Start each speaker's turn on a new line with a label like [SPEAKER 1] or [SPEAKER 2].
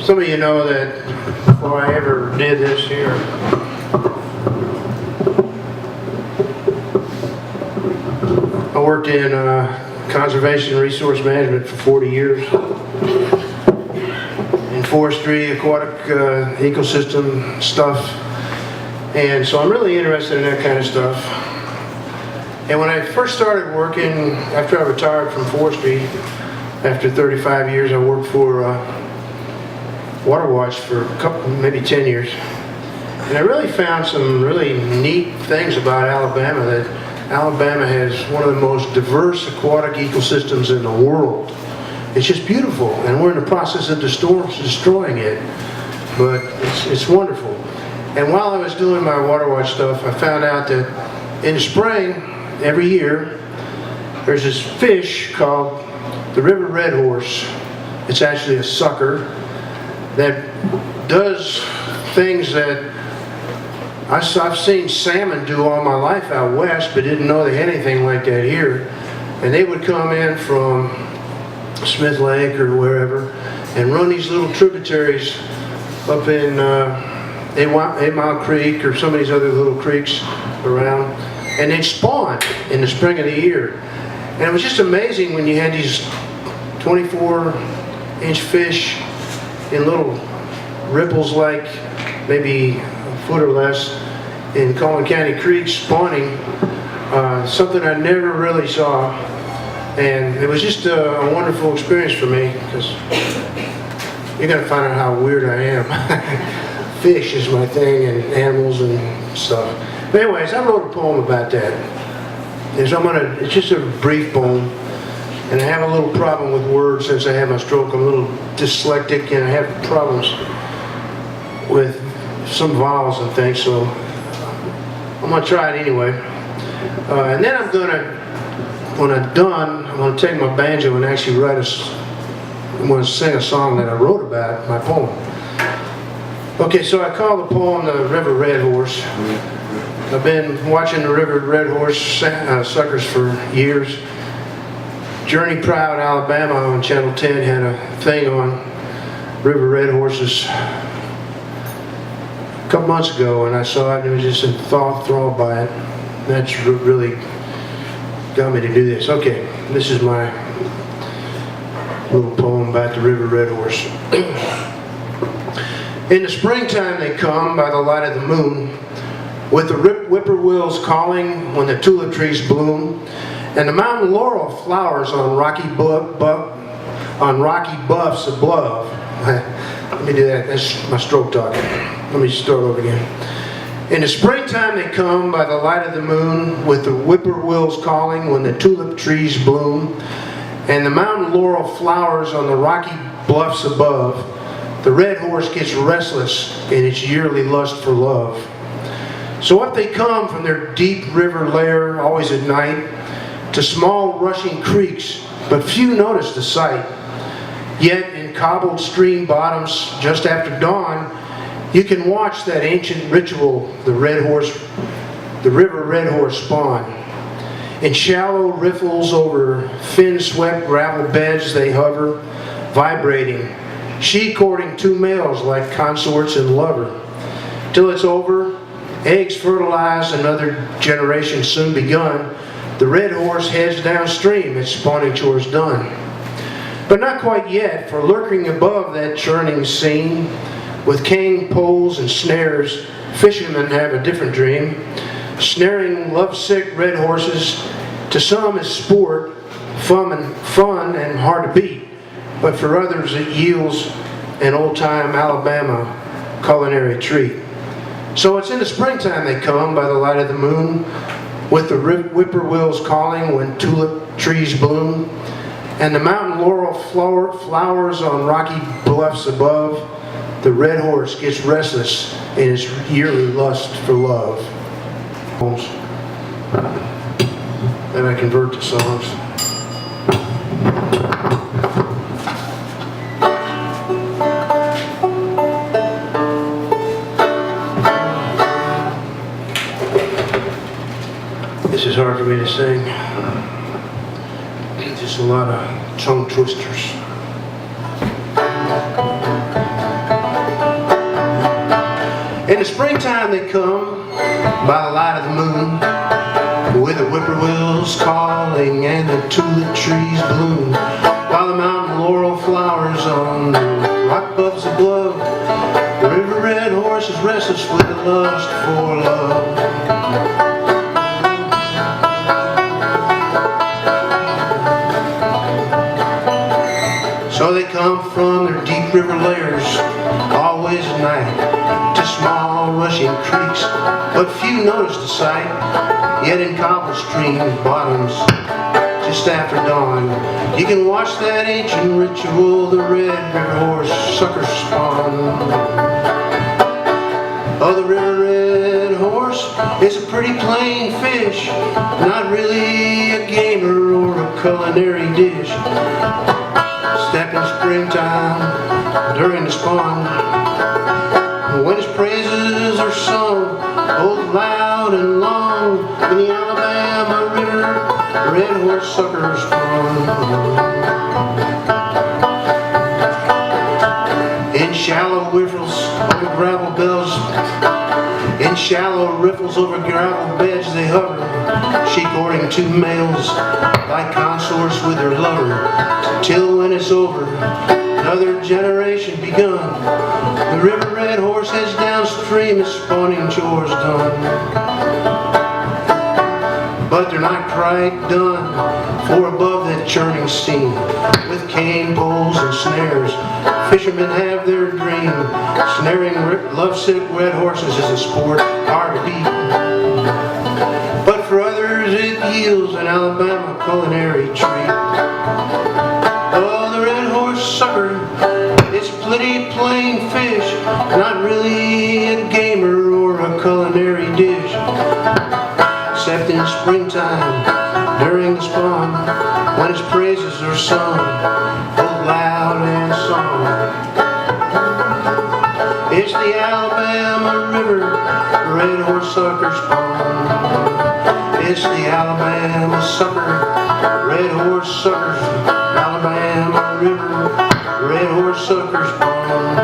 [SPEAKER 1] Some of you know that before I ever did this here, I worked in conservation and resource management for 40 years. In forestry, aquatic ecosystem stuff. And so I'm really interested in that kind of stuff. And when I first started working, after I retired from forestry, after 35 years, I worked for Water Watch for a couple, maybe 10 years. And I really found some really neat things about Alabama, that Alabama has one of the most diverse aquatic ecosystems in the world. It's just beautiful, and we're in the process of destroying it, but it's wonderful. And while I was doing my Water Watch stuff, I found out that in the spring, every year, there's this fish called the river red horse. It's actually a sucker that does things that I've seen salmon do all my life out west, but didn't know they had anything like that here. And they would come in from Smith Lake or wherever and run these little tributaries up in 8 Mile Creek or some of these other little creeks around, and they'd spawn in the spring of the year. And it was just amazing when you had these 24-inch fish in little ripples like maybe a foot or less in Collin County Creek spawning, something I never really saw. And it was just a wonderful experience for me, because you're going to find out how weird I am. Fish is my thing, and animals and stuff. But anyways, I wrote a poem about that. And so it's just a brief poem. And I have a little problem with words since I had my stroke. I'm a little dyslexic, and I have problems with some vowels and things, so I'm going to try it anyway. And then when I'm done, I'm going to take my banjo and actually I'm going to sing a song that I wrote about, my poem. Okay, so I call the poem The River Red Horse. I've been watching the River Red Horse suckers for years. Journey Proud, Alabama on Channel 10 had a thing on River Red Horses a couple months ago, and I saw it and it was just enthralled by it. That's really got me to do this. Okay, this is my little poem about the River Red Horse. In the springtime they come by the light of the moon, with the whippoorwills calling when the tulip trees bloom, and the mountain laurel flowers on rocky buffs above. Let me do that. That's my stroke talking. Let me start over again. In the springtime they come by the light of the moon, with the whippoorwills calling when the tulip trees bloom, and the mountain laurel flowers on the rocky bluffs above. The red horse gets restless in its yearly lust for love. So up they come from their deep river lair, always at night, to small rushing creeks, but few notice the sight. Yet in cobbled stream bottoms, just after dawn, you can watch that ancient ritual, the river red horse spawn. In shallow riffles over fin-swept gravel beds they hover, vibrating, she courting two males like consorts and lover. Till it's over, eggs fertilized, another generation soon begun, the red horse heads downstream, its spawning chores done. But not quite yet, for lurking above that churning scene, with cane poles and snares, fishermen have a different dream. Snaring lovesick red horses, to some is sport, fun and hard to beat, but for others it yields an old-time Alabama culinary treat. So it's in the springtime they come by the light of the moon, with the whippoorwills calling when tulip trees bloom, and the mountain laurel flowers on rocky bluffs above. The red horse gets restless in its yearly lust for love. Then I convert to songs. This is hard for me to sing. Just a lot of tongue twisters. the springtime they come by the light of the moon, with the whippoorwills calling and the tulip trees bloom, while the mountain laurel flowers on the rock bluffs above. The river red horse is restless with the lust for love. So they come from their deep river lairs, always at night, to small rushing creeks, but few notice the sight. Yet in cobble stream bottoms, just after dawn, you can watch that ancient ritual the red river horse suckers spawn. Oh, the river red horse is a pretty plain fish, not really a gamer or a culinary dish. Step in springtime during the spawn, when his praises are sung both loud and long in the Alabama River, red horse suckers spawn. In shallow riffles over gravel beds, in shallow riffles over gravel beds they hover, she courting two males like consorts with her lover, till when it's over, another generation begun. The river red horse heads downstream, its spawning chores done. But they're not quite done, for above that churning steam, with cane poles and snares, fishermen have their dream. Snaring lovesick red horses is a sport hard to beat, but for others it yields an Alabama culinary treat. Oh, the red horse sucker, it's plenty plain fish, not really a gamer or a culinary dish. Except in springtime, during the spawn, when its praises are sung, both loud and song. It's the Alabama River, red horse sucker spawn. It's the Alabama sucker, red horse suckers, Alabama River, red horse sucker spawn.